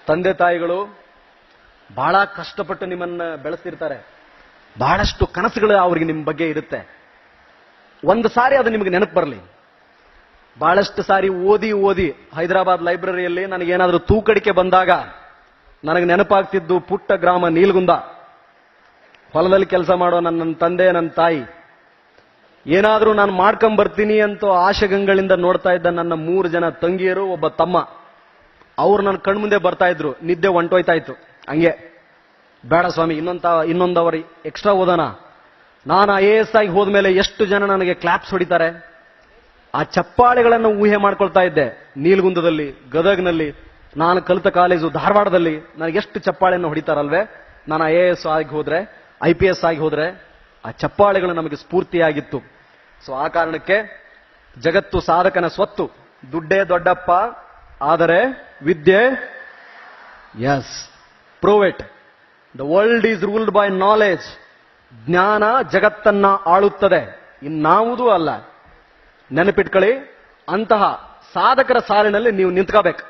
ತಂದೆ ತಾಯಿಗಳು ಬಹಳ ಕಷ್ಟಪಟ್ಟು ನಿಮ್ಮನ್ನ ಬೆಳೆಸ್ತಿರ್ತಾರೆ. ಬಹಳಷ್ಟು ಕನಸುಗಳು ಅವ್ರಿಗೆ ನಿಮ್ಮ ಬಗ್ಗೆ ಇರುತ್ತೆ. ಒಂದು ಸಾರಿ ಅದು ನಿಮಗೆ ನೆನಪು ಬರಲಿ. ಬಹಳಷ್ಟು ಸಾರಿ ಓದಿ ಹೈದರಾಬಾದ್ ಲೈಬ್ರರಿಯಲ್ಲಿ ನನಗೇನಾದ್ರೂ ತೂಕಡಿಕೆ ಬಂದಾಗ ನನಗೆ ನೆನಪಾಗ್ತಿದ್ದು ಪುಟ್ಟ ಗ್ರಾಮ ನೀಲ್ಗುಂದ. ಹೊಲದಲ್ಲಿ ಕೆಲಸ ಮಾಡೋ ನನ್ನ ತಂದೆ, ನನ್ನ ತಾಯಿ, ಏನಾದ್ರೂ ನಾನು ಮಾಡ್ಕೊಂಬರ್ತೀನಿ ಅಂತ ಆಶೆಗಂಗಳಿಂದ ನೋಡ್ತಾ ಇದ್ದ ನನ್ನ 3 ಜನ ತಂಗಿಯರು, ಒಬ್ಬ ತಮ್ಮ. ಅವ್ರು ನನ್ನ ಕಣ್ಮುಂದೆ ಬರ್ತಾ ಇದ್ರು. ನಿದ್ದೆ ಹೊಂಟೋಯ್ತಾ ಇತ್ತು. ಹಂಗೆ ಬೇಡ ಸ್ವಾಮಿ, ಇನ್ನೊಂದವರು ಎಕ್ಸ್ಟ್ರಾ ಓದೋಣ. ನಾನು IAS ಆಗಿ ಹೋದ್ಮೇಲೆ ಎಷ್ಟು ಜನ ನನಗೆ ಕ್ಲಾಪ್ಸ್ ಹೊಡಿತಾರೆ. ಆ ಚಪ್ಪಾಳೆಗಳನ್ನು ಊಹೆ ಮಾಡ್ಕೊಳ್ತಾ ಇದ್ದೆ. ನೀಲ್ಗುಂದದಲ್ಲಿ, ಗದಗ್ನಲ್ಲಿ, ನಾನು ಕಲಿತ ಕಾಲೇಜು ಧಾರವಾಡದಲ್ಲಿ ನನಗೆಷ್ಟು ಚಪ್ಪಾಳೆಯನ್ನು ಹೊಡಿತಾರಲ್ವೇ. ನಾನು IAS ಆಗಿ ಹೋದ್ರೆ, IPS ಆಗಿ ಹೋದ್ರೆ ಆ ಚಪ್ಪಾಳೆಗಳು ನಮಗೆ ಸ್ಫೂರ್ತಿಯಾಗಿತ್ತು. ಸೊ ಆ ಕಾರಣಕ್ಕೆ ಜಗತ್ತು ಸಾಧಕನ ಸ್ವತ್ತು. ದುಡ್ಡೇ ದೊಡ್ಡಪ್ಪ, ಆದರೆ ವಿದ್ಯೆ, yes, prove it. The world is ruled by knowledge. ಜ್ಞಾನ ಜಗತ್ತನ್ನ ಆಳುತ್ತದೆ, ಇನ್ನಾವುದೂ ಅಲ್ಲ. ನೆನಪಿಟ್ಕೊಳ್ಳಿ, ಅಂತಹ ಸಾಧಕರ ಸಾಲಿನಲ್ಲಿ ನೀವು ನಿಂತ್ಕೋಬೇಕು.